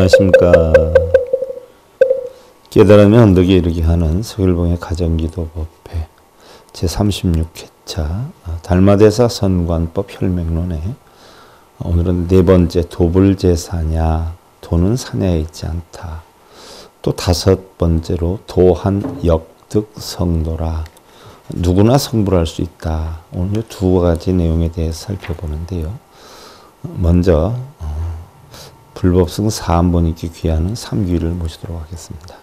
안녕하십니까. 깨달음의 언덕에 이르게 하는 서울봉의 가정기도법회 제36회차 달마대사 선관법 혈맹론에 오늘은 네 번째 도불제사냐 도는 사냐에 있지 않다. 또 다섯 번째로 도한 역득 성도라. 누구나 성불할 수 있다. 오늘 두 가지 내용에 대해서 살펴보는데요. 먼저 불법승 사한번이기 귀하는 삼귀를 모시도록 하겠습니다.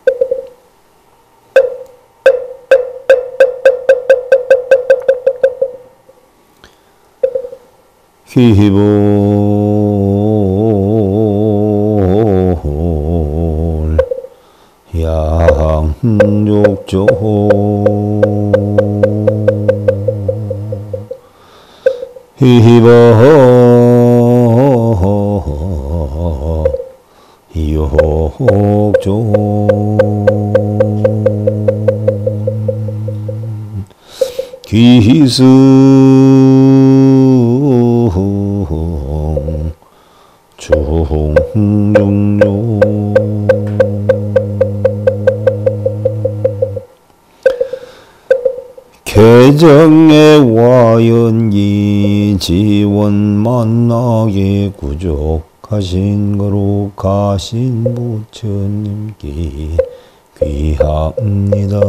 귀볼 양족조 귀볼 욕존 귀승 중종료 개정의 와연기 지원 만나게 구족하신 거룩하신 부처님께 귀합니다.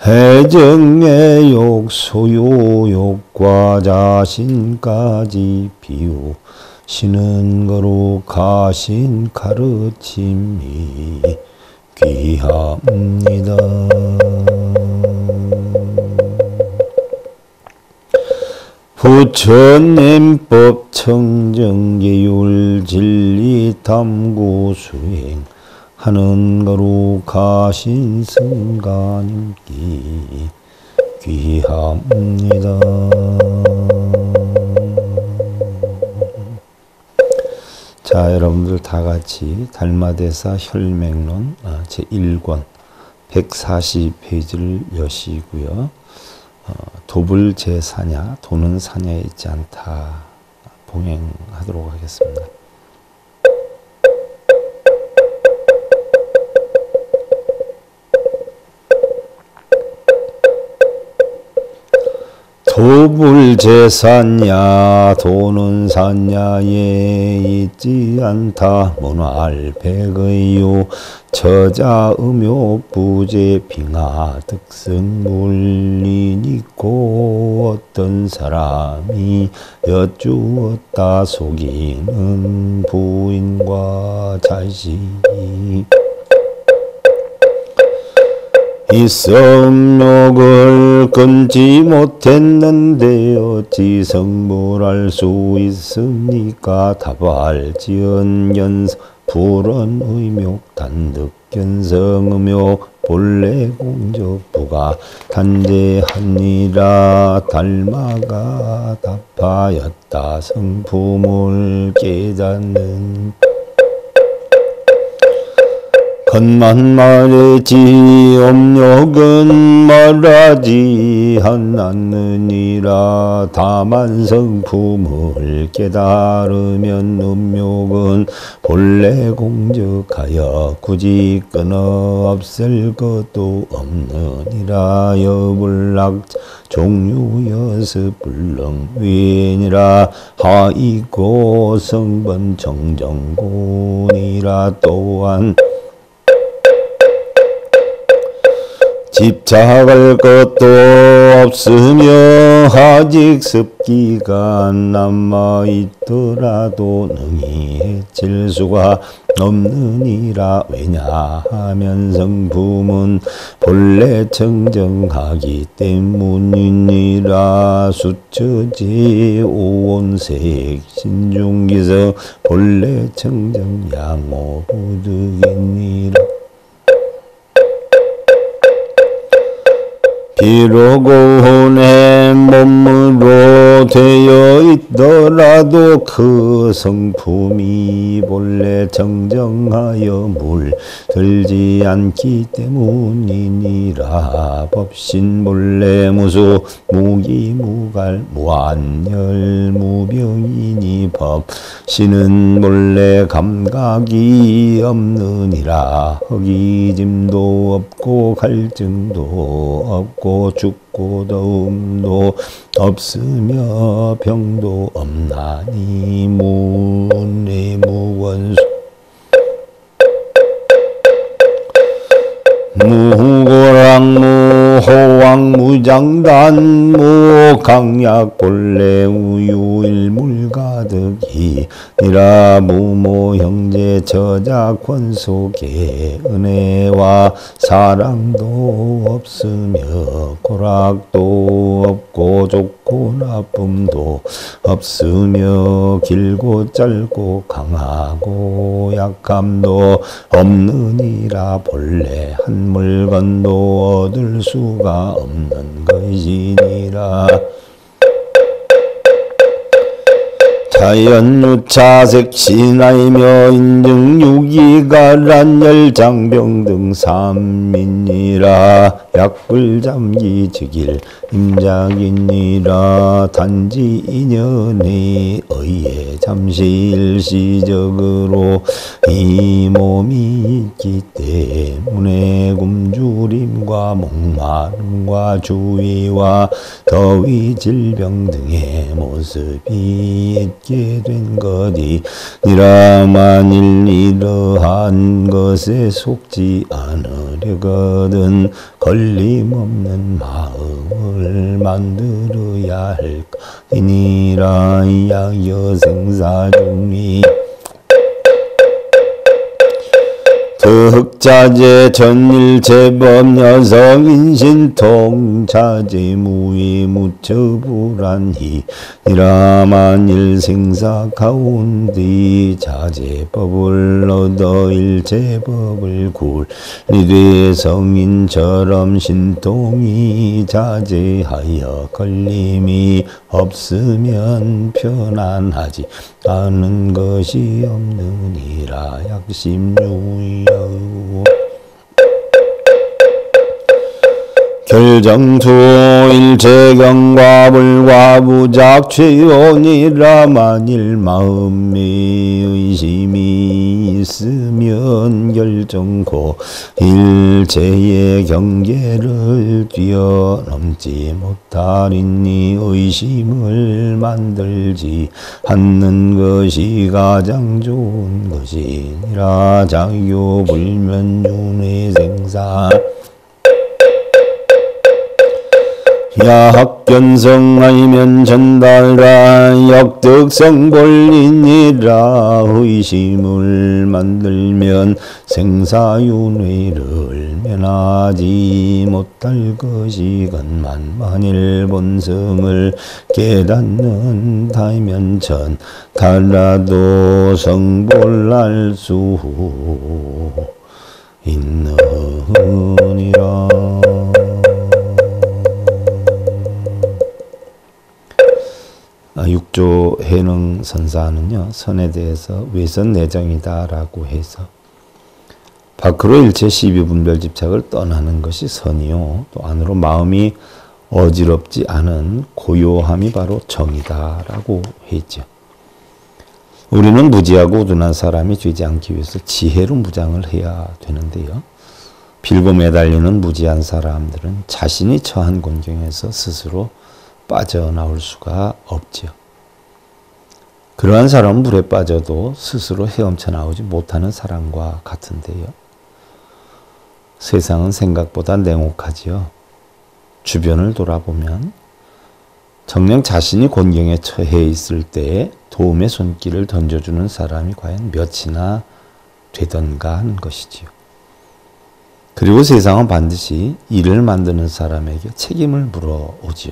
해정의 욕 소요 욕과 자신까지 비우시는 거룩하신 가르침이 귀합니다. 부처님법 청정계율 진리 탐구 수행 하는 거룩하신 승가님께 귀합니다. 자, 여러분들 다 같이 달마대사 혈맹론 제1권 140페이지를 여시고요. 도불제사냐 도는 사냐에 있지 않다 봉행하도록 하겠습니다. 도불제사냐 도는 사냐에 있지 않다. 문활백의요 저자음요 부재 빙하 득승물린 있고 어떤 사람이 여쭈었다. 속이는 부인과 자식 이 썸욕을 끊지 못했는데 어찌 성불할 수 있습니까? 다발지은 연성 불언의묘 단득견성의묘 본래 공적부가 단재하니라. 달마가 답하였다. 성품을 깨닫는 겉만 말했지 업력은 말하지 않느니라. 다만 성품을 깨달으면 음욕은 본래 공적하여 굳이 끊어 없을 것도 없느니라. 여불락 종류 여섯 불능위니라. 하이고 성번 정정군이라. 또한 집착할 것도 없으며 아직 습기가 남아있더라도 능히 해칠 수가 없느니라. 왜냐하면 성품은 본래 청정하기 때문이니라. 수처제 오온색 신중기서 본래 청정 양오부득이니라. 비록 오혼의 몸으로 되어 있더라도 그 성품이 본래 정정하여 물들지 않기 때문이니라. 법신 본래 무수 무기무갈 무한열 무병이니 법신은 본래 감각이 없느니라. 허기짐도 없고 갈증도 없고 죽고 더움도 없으며 병도 없나니 무내 무원수 무고랑 무호왕 무장단 무강약 본래 우유일물 가득이 이라 무모 형제 저작 권속에 은혜와 사랑도 없으며 고락도 없고 좋고 나쁨도 없으며 길고 짧고 강하고 약함도 없느니라. 본래 한 물건도 얻을 수가 없는 것이니라. 자연유차색신하이며 인증유기가 란열장병 등 삼인이라. 약불잠기 즉일 임작이니라. 단지 인연에 의해 잠시 일시적으로 이 몸이 있기 때문에 굶주림과 목마름과 주위와 더위 질병 등의 모습이 있게 된 것이니라. 만일 이러한 것에 속지 않으려거든 걸림없는 마음을 만들어야 할 것이니라. 야여생사 중이 득자재 전일 제법 여성인신 통자재 무의 무처불안히 이라. 만일 생사 가운데 자재법을 얻어 일제법을 굴리되 성인처럼 신통이 자제하여 걸림이 없으면 편안하지 않은 것이 없느니라. 약심유여 결정투 일체경과 불과 부작취온이라. 만일 마음에 의심이 있으면 결정코 일체의 경계를 뛰어넘지 못하리니 의심을 만들지 않는 것이 가장 좋은 것이니라. 자유불면윤회생사 야학견성하이면 전달하 역득성 본린이라. 의심을 만들면 생사윤회를 면하지 못할 것이건만 만일 본성을 깨닫는 다이면 전달라도 성불할 수 있느니라. 육조 해능 선사는요, 선에 대해서 외선 내정이다 라고 해서 밖으로 일체 시비분별 집착을 떠나는 것이 선이요, 또 안으로 마음이 어지럽지 않은 고요함이 바로 정이다 라고 했죠. 우리는 무지하고 우둔한 사람이 되지 않기 위해서 지혜로 무장을 해야 되는데요, 빌고 매달리는 무지한 사람들은 자신이 처한 곤경에서 스스로 빠져나올 수가 없죠. 그러한 사람은 물에 빠져도 스스로 헤엄쳐 나오지 못하는 사람과 같은데요. 세상은 생각보다 냉혹하지요. 주변을 돌아보면 정녕 자신이 곤경에 처해 있을 때에 도움의 손길을 던져주는 사람이 과연 몇이나 되던가 하는 것이지요. 그리고 세상은 반드시 일을 만드는 사람에게 책임을 물어오지요.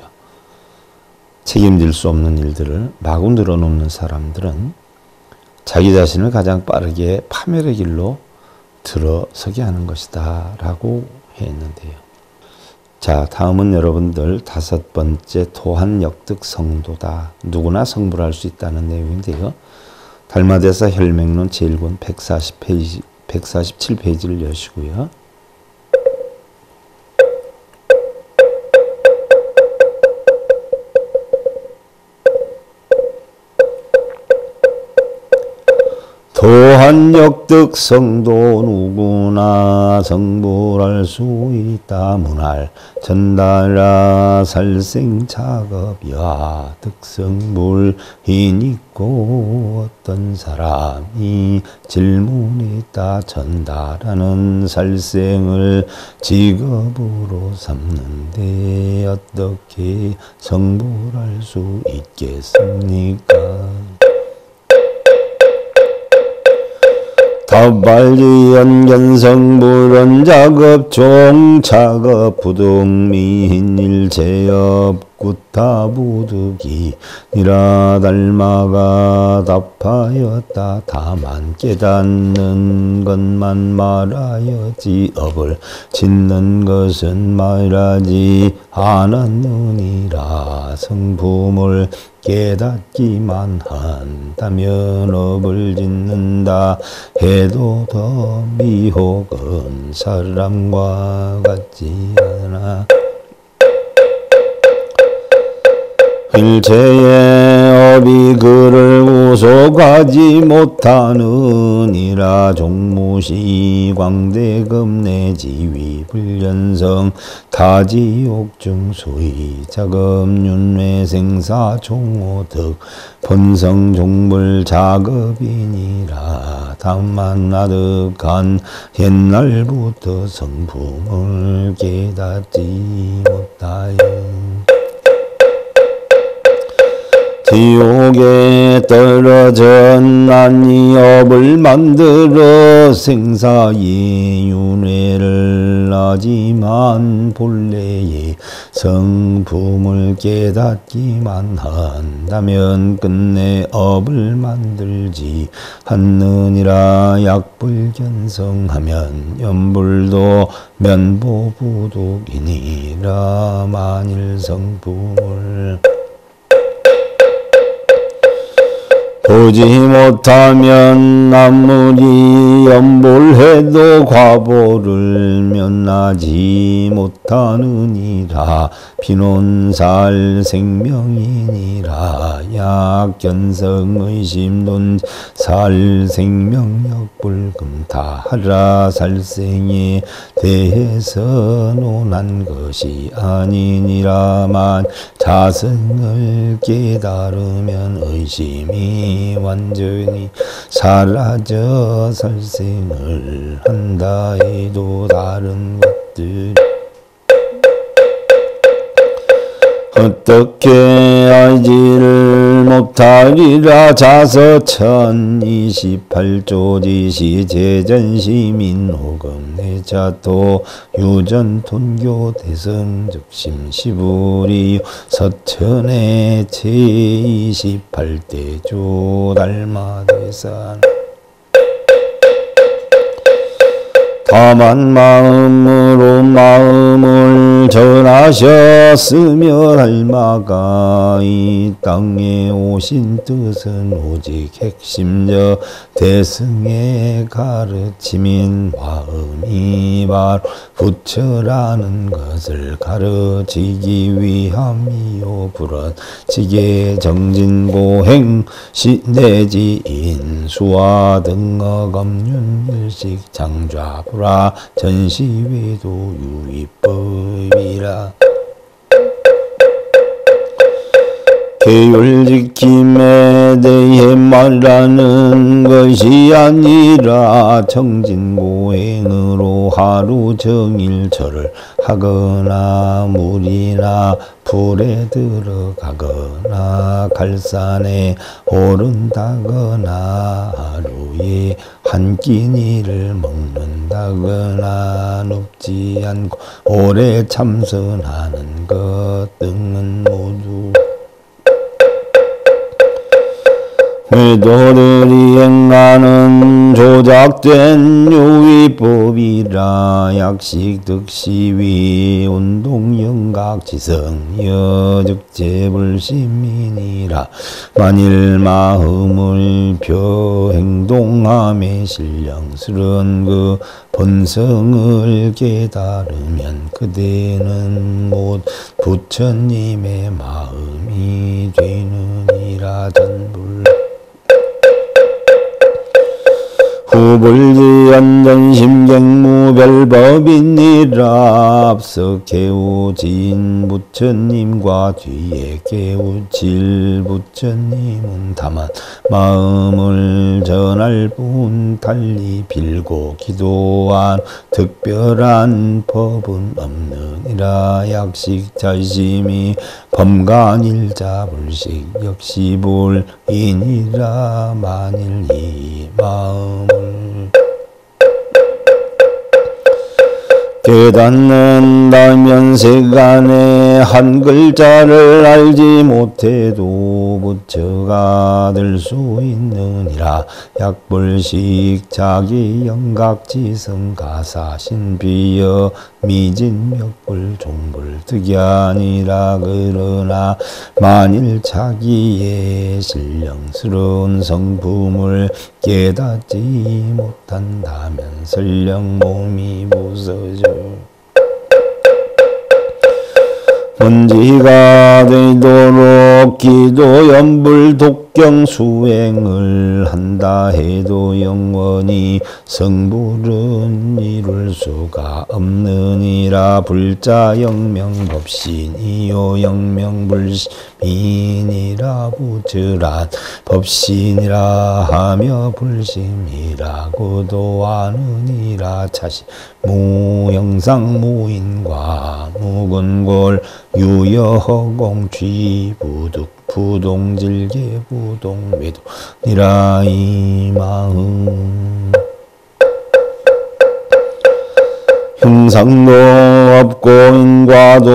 책임질 수 없는 일들을 마구 늘어놓는 사람들은 자기 자신을 가장 빠르게 파멸의 길로 들어서게 하는 것이다 라고 했는데요. 자, 다음은 여러분들 5번째 토한 역득 성도다. 누구나 성불할 수 있다는 내용인데요. 달마대사 혈맹론 제1권 140페이지, 147페이지를 여시고요. 도한 역득 성도 누구나 성불할 수 있다 문할 전달아 살생 작업이야 득성불인 있고 어떤 사람이 질문했다 전달하는 살생을 직업으로 삼는데 어떻게 성불할 수 있겠습니까? 답발지 연견성불원 작업 종작업 부득미인 일체업 구타부득이 니라 달마가 답하였다. 다만 깨닫는 것만 말하여지 업을 짓는 것은 말하지 않았느니라. 성품을 깨닫기만 한다면 업을 짓는다 해도 더 미혹은 사람과 같지 않아. 일체의 업이 그를 구속하지 못하느니라. 종무시 광대급내 지위 불연성 타지옥중 소위 작업윤회 생사 종오득 본성 종불 작업이니라. 다만 아득한 옛날부터 성품을 깨닫지 못하여 지옥에 떨어진 난이 업을 만들어 생사의 윤회를 하지만 본래의 성품을 깨닫기만 한다면 끝내 업을 만들지 않느니라. 약불견성하면 연불도 면보부득이니라. 만일 성품을 보지 못하면 아무리 연불해도 과보를 면하지 못하느니라. 비논살 생명이니라. 약견성의심 논살 생명역불금타하라. 살생에 대해서 논한 것이 아니니라만 자성을 깨달으면 의심이 완전히 사라져 살생을 한다 해도 다른 것들 어떻게 알지를 못하리라. 자서천 28조 지시 제전시민 호금 내자토 유전 돈교 대성 즉심 시부리 서천의 제28대조 달마대산 다만 마음으로 마음을 전하셨으며 달마가 이 땅에 오신 뜻은 오직 핵심적 대승의 가르침인 화음이 바로 부처라는 것을 가르치기 위함이요. 불언지계 정진고행 내지 인수와 등어검윤일식 장좌불 전시외도 유의법이라. 계율 지킴에 대해 말하는 것이 아니라 정진고행으로 하루 종일 절을 하거나 물이나 불에 들어가거나 갈산에 오른다거나 하루에 한 끼니를 먹는다거나 눕지 않고 오래 참선하는 것 등은 모두 외도들이 행하는 조작된 유의법이라 약식 득시위 운동영각지성 여즉재불시민이라 만일 마음을 펴 행동함에 신령스런 그 본성을 깨달으면 그대는 못 부처님의 마음이 되느니라. 전불 후불지연전심경무별법이니라. 앞서 깨우진 부처님과 뒤에 깨우칠 부처님은 다만 마음을 전할 뿐 달리 빌고 기도한 특별한 법은 없느니라. 약식 자심이 범간일자 불식 역시 불인이라. 만일 이 마음을 깨닫는다면 세간에 한 글자를 알지 못해도 부처가 될 수 있느니라. 약불식 자기 영각지성 가사신비여 미진명불 종불 득이아니라. 그러나 만일 자기의 신령스러운 성품을 깨닫지 못한다면 설령 몸이 부서져 먼지가 되도록 기도 연불 독경 수행을 한다 해도 영원히 성불은 이룰 수가 없느니라. 불자 영명법신이요 영명불신이라. 부처란 법신이라 하며 불심이라고도 하느니라. 차시 무영상 무인과 무근골 유여허공 취부득 부동질계 부동매도니라. 이 마음 형상도 없고 인과도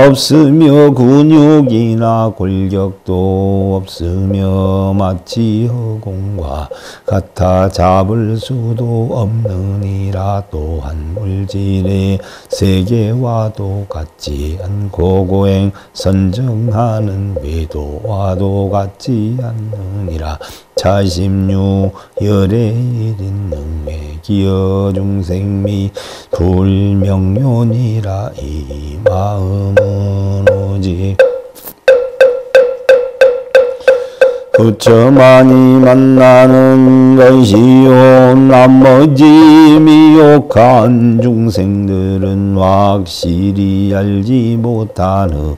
없으며 근육이나 골격도 없으며 마치 허공과 같아 잡을 수도 없느니라. 또한 물질의 세계와도 같지 않고 고행 선정하는 외도와도 같지 않느니라. 차심유 열의 일인 능외 기여 중생미 불명료니라. 이 마음은 오직 부처만이 만나는 것이요 나머지 미혹한 중생들은 확실히 알지 못하느니라.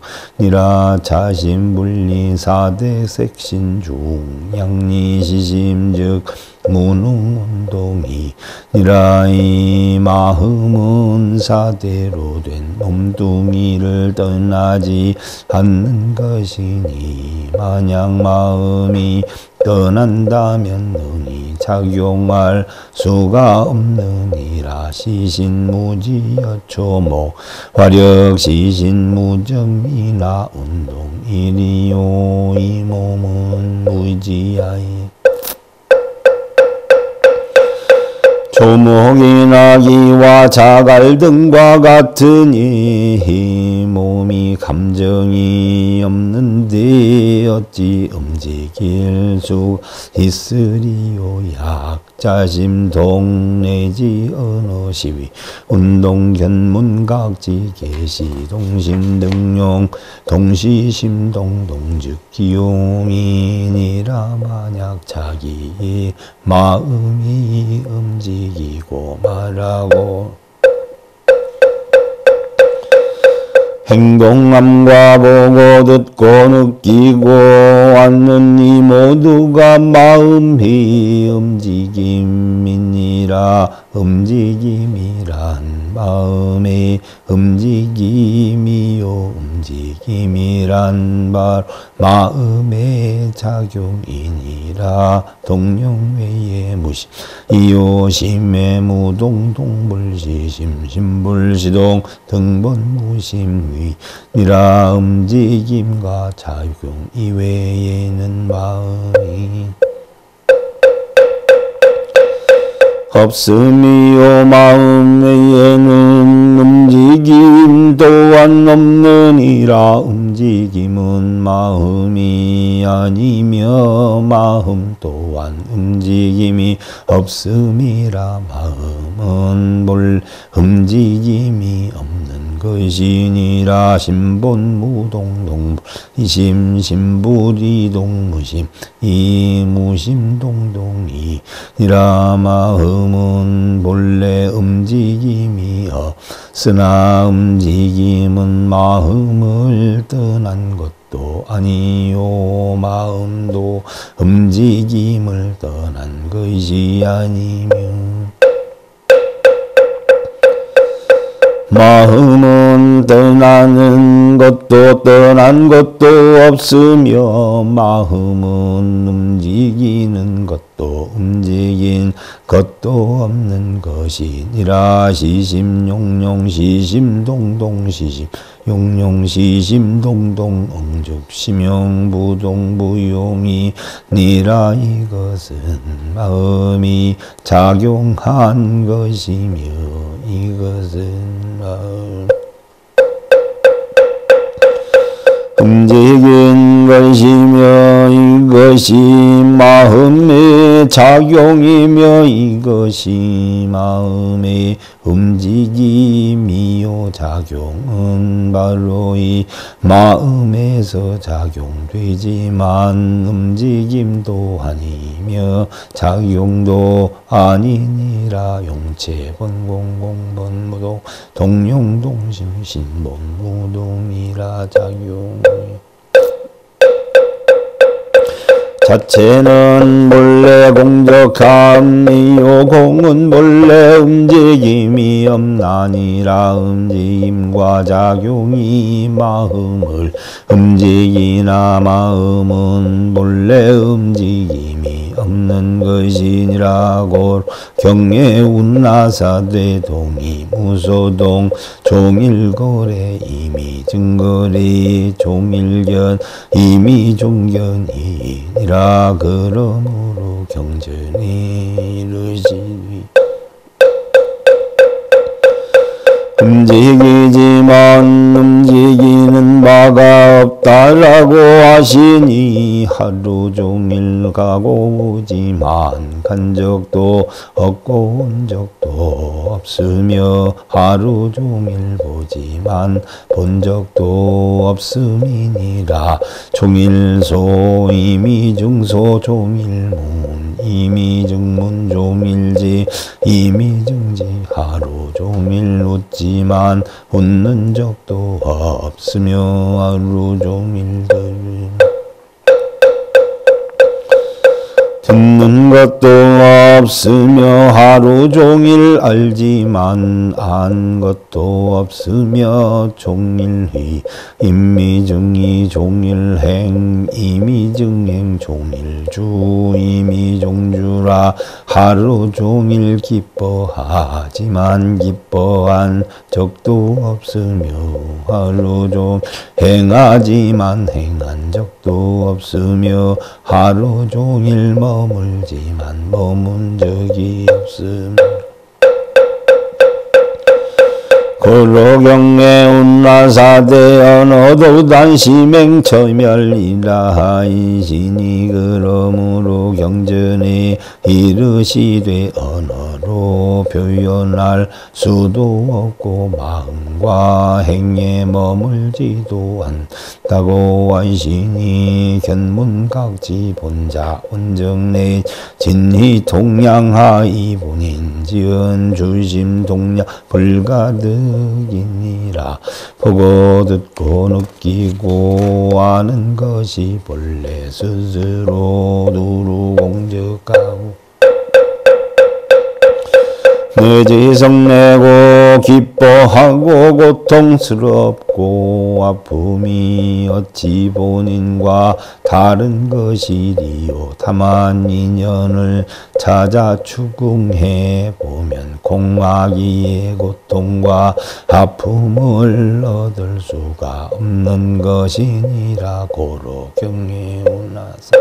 자신분리 사대 색신 중 양리시심 즉 무능운동이니라. 이 마음은 사대로 된 몸뚱이를 떠나지 않는 것이니 만약 마음이 떠난다면 능히 작용할 수가 없느니라. 시신무지여초목 화력시신무정이나 운동이리요. 이 몸은 무지하이 조목이나 기와 자갈 등과 같으니 이 몸이 감정이 없는데 어찌 움직일 수 있으리요. 약자심동 내지 언어 시위 운동 견문각지 계시 동심 등용 동시심동 동즉 기용이니라. 만약 자기의 마음이 움직이고 말하고 행동함과 보고 듣고 느끼고 하는 이 모두가 마음의 움직임이니라. 움직임이란 마음의 움직임이요 움직임이란 바로 마음의 작용이니라. 동용 외에 무심 이요심의 무동 동불시심 심불시동 등본 무심의 니라 움직임과 작용 이외에는 마음이 없음이요 마음 외에는 움직임 또한 없느니라 움직임은 마음이 아니며 마음 또한 움직임이 없음이라 마음은 볼 움직임이 없는 것이니라 신본무동동불 이심심불이동무심 이무심동동이니라 마음은 본래 움직임이 없으나 움직임은 마음을 떠난 것도 아니요 마음도 움직임을 떠난 것이 아니며 마음은 떠나는 것도 떠난 것도 없으며 마음은 움직이는 것도 움직인 것도 없는 것이니라 시심용용 시심동동 시심 용용 시심동동 엉죽심용부동부용이 니라 이것은 마음이 작용한 것이며 이것은 마음 움직인 것이며 이것이 마음의 작용이며 이것이 마음의 움직임이요 작용은 바로 이 마음에서 작용되지만 움직임도 아니며 작용도 아니니라 용체본공공본무동 동용동심신본무동이라 작용 자체는 본래 공적함이요 공은 본래 움직임이 없나니라 움직임과 작용이 마음을 움직이나 마음은 본래 움직임이 없는 것이니라고 경에 운나사대 동이 무소동 종일거래 이미 증거래 종일견 이미 종견이니라 그러므로 경전이 이르시니 움직이지만 움직이는 바가 없다라고 하시니 하루 종일 가고 오지만 간 적도 없고 온 적도 없으며 하루 종일 보지만 본 적도 없음이니라 종일소 이미증소 종일문 이미증문 종일지 이미증지 하루 종일 웃지만 웃는 적도 없으며 하루 종일 듣는 것도 없으며 하루 종일 알지만 안 것도 없으며 종일의 임미증이 종일행 임미증행 종일주 임미종주라 하루 종일 기뻐하지만 기뻐한 적도 없으며 하루 종일 행하지만 행한 적도 없으며 하루 종일 머물지만 머문 적이 없음 고로경에 운나사대 언어도 단시맹처멸이라 하이시니 그러므로 경전에 이르시되 언어로 표현할 수도 없고 마음과 행에 머물지도 않다고 하시니 견문각지 본자 원정내 진희 동양하이 본인지은 주심 동양 불가득 이니라 보고 듣고 느끼고 아는 것이 본래 스스로 두루 공적하고 내지 성내고 기뻐하고 고통스럽고 아픔이 어찌 본인과 다른 것이리요. 다만 인연을 찾아 추궁해 보면 공마기의 고통과 아픔을 얻을 수가 없는 것이니라. 고로 경외운하사.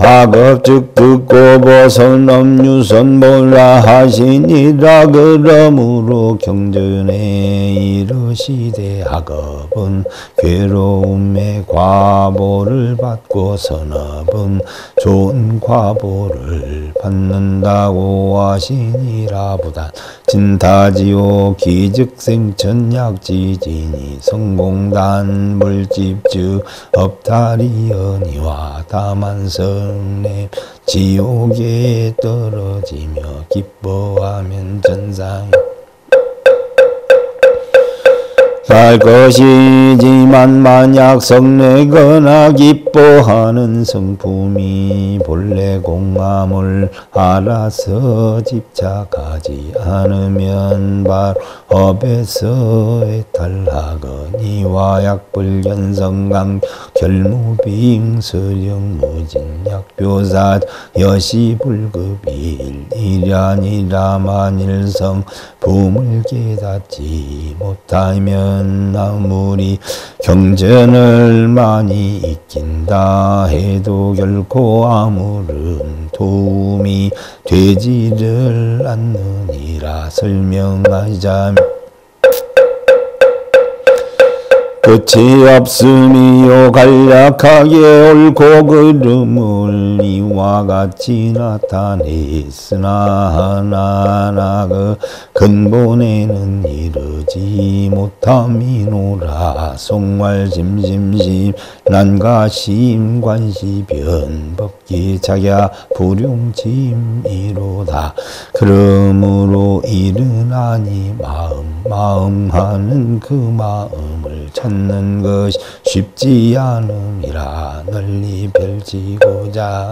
하급즉 듣고 보선 업유선 몰라 하시니라. 그러므로 경전에 이르시되 하급은 괴로움의 과보를 받고 선업은 좋은 과보를 받는다고 하시니라. 부단 진타지오 기즉생천약지지니 성공단 물집즉 업다리언이와 다만성 지옥에 떨어지며 기뻐하면 전상이 갈 것이지만 만약 성내거나 기뻐하는 성품이 본래 공함을 알아서 집착하지 않으면 바로 업에서 해탈하거니와 약불견성강 결무빙서령무진약묘사 여시불급일이라니라. 만일성 품을 깨닫지 못하면 아무리 경전을 많이 익힌다 해도 결코 아무런 도움이 되지를 않느니라. 설명하자면 끝이 없음이요 간략하게 옳고 그름을 이와 같이 나타냈으나 하나나 그 근본에는 이르지 못함이노라. 송활심심심 난가심 관시변 법기 자야 불용침이로다. 그러므로 이르나니 마음하는 그 마음을 찾는 것이 쉽지 않음이라. 널리 펼치고자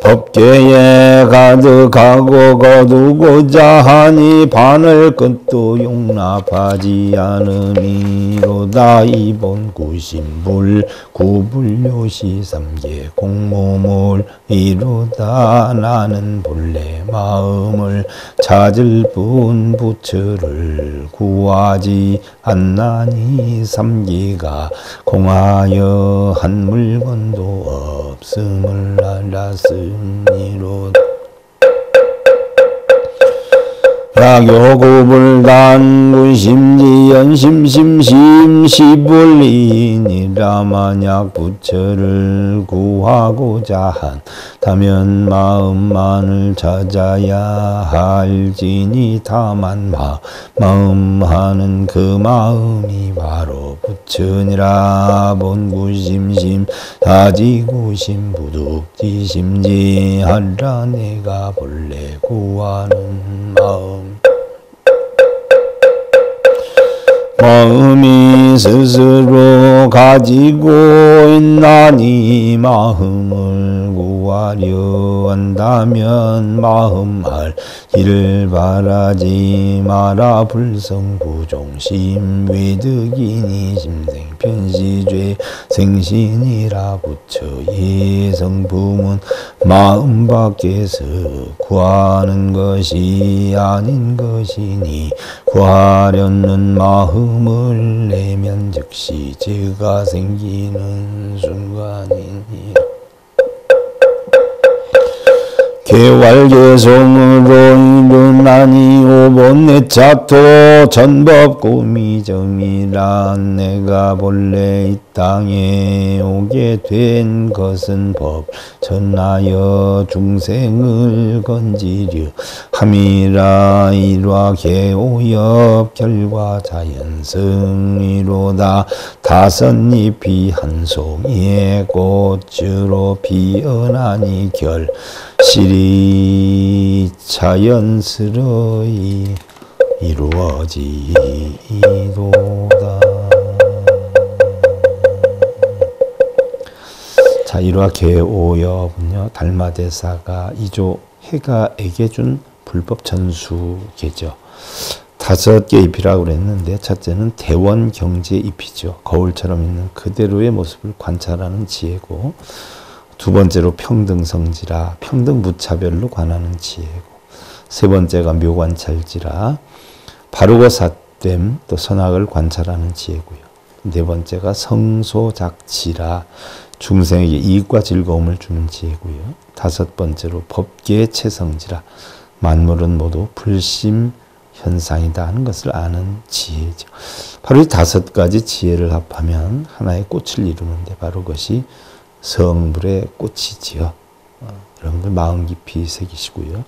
법계에 가득하고 거두고자 하니 바늘 끝도 용납하지 않음이로다. 이본 구심불 구불요시 삼계 공모물 이로다. 나는 본래 마음을 찾을 뿐 부처를 구하지 않나니 삼계가 공하여 한 물건도 없음을 알았으니로다. 야교구불단구심지연심심심시불리니라. 만약 부처를 구하고자 한다면 마음만을 찾아야 할지니 다만 마음하는 그 마음이 바로 부처니라. 본구심심 다지구심 부득지심지하라. 내가 본래 구하는 마음 마음이 스스로 가지고 있나니 마음을 구하려 한다면 마음할 길을 바라지 마라. 불성부종심 외득이니 심생편시죄 생신이라. 부처의 성품은 마음 밖에서 구하는 것이 아닌 것이니 구하려는 마음을 내면 즉시 죄가 생기는 순간이니라. 개활개송으로 이르나니 오본내차토 전법구미정이라. 내가 본래 이 땅에 오게 된 것은 법 전하여 중생을 건지려 함이라. 일화 개오엽 결과 자연성이로다. 다섯잎이 한 송이의 꽃으로 피어나니 결실이 자연스러이 이루어지도다. 자, 일화 계오엽은요, 달마대사가 이조 해가에게 준 불법 전수계죠. 5개 잎이라고 그랬는데, 첫째는 대원 경제 잎이죠. 거울처럼 있는 그대로의 모습을 관찰하는 지혜고, 두 번째로 평등성지라, 평등 무차별로 관하는 지혜고, 세 번째가 묘관찰지라, 바르고 삿됨, 또 선악을 관찰하는 지혜고요. 네 번째가 성소작지라, 중생에게 이익과 즐거움을 주는 지혜고요. 다섯 번째로 법계의 체성지라, 만물은 모두 불심 현상이다 하는 것을 아는 지혜죠. 바로 이 5가지 지혜를 합하면 하나의 꽃을 이루는데 바로 그것이 성불의 꽃이지요. 여러분들 마음 깊이 새기시고요.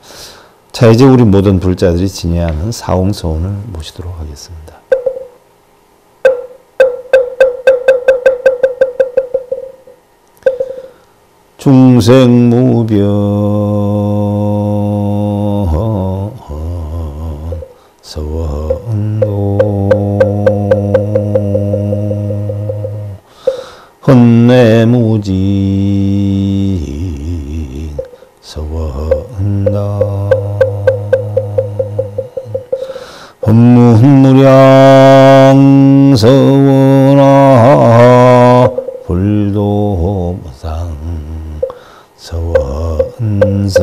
자, 이제 우리 모든 불자들이 지녀야 하는 사홍서원을 모시도록 하겠습니다. 중생무변 서원도 헌내무진 서원다 헌문무량 서원아 불도무상 서원성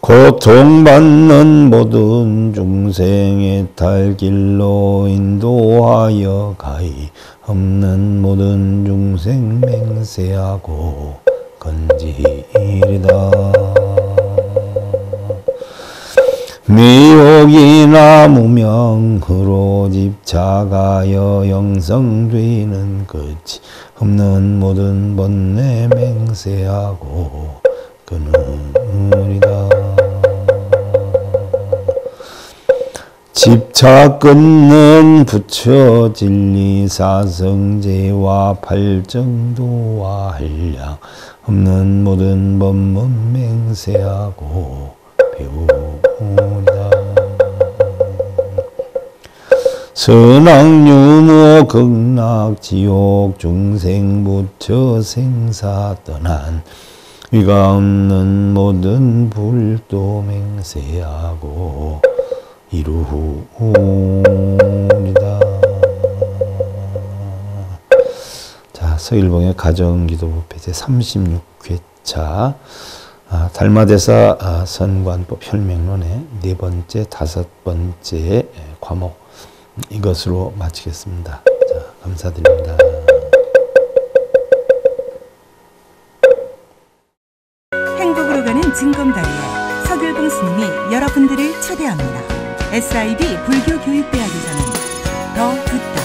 고통받는 모든 중생의 탈길로 인도하여 가히 없는 모든 중생 맹세하고 건지리다. 미혹이나 무명으로 집착하여 영성되는 끝이 없는 모든 번뇌 맹세하고 끊으리다. 집착 끊는 부처 진리 사성제와 팔정도와 한량 없는 모든 법문 맹세하고 배우리다. 선악유무 극락 지옥 중생 부처 생사 떠난 위가 없는 모든 불도 맹세하고 이루리다. 자, 서일봉의 가정기도부패 제36회차 달마대사 선관법 혈맹론의 4번째, 5번째 과목 이것으로 마치겠습니다. 자, 감사드립니다. 행복으로 가는 징검다리에 서길봉 스님이 여러분들을 초대합니다. SIB 불교교육대학에서는 더 듣다,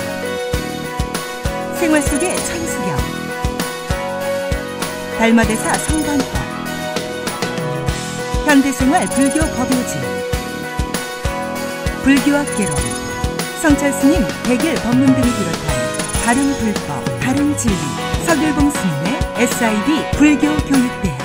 생활 속의 천수경, 달마대사 성관법, 현대생활 불교 법요지, 불교학 개론, 성찰스님 백일 법문 등을 비롯한 다른 불법, 다른 진리, 서길봉 스님의 SIB 불교교육대학.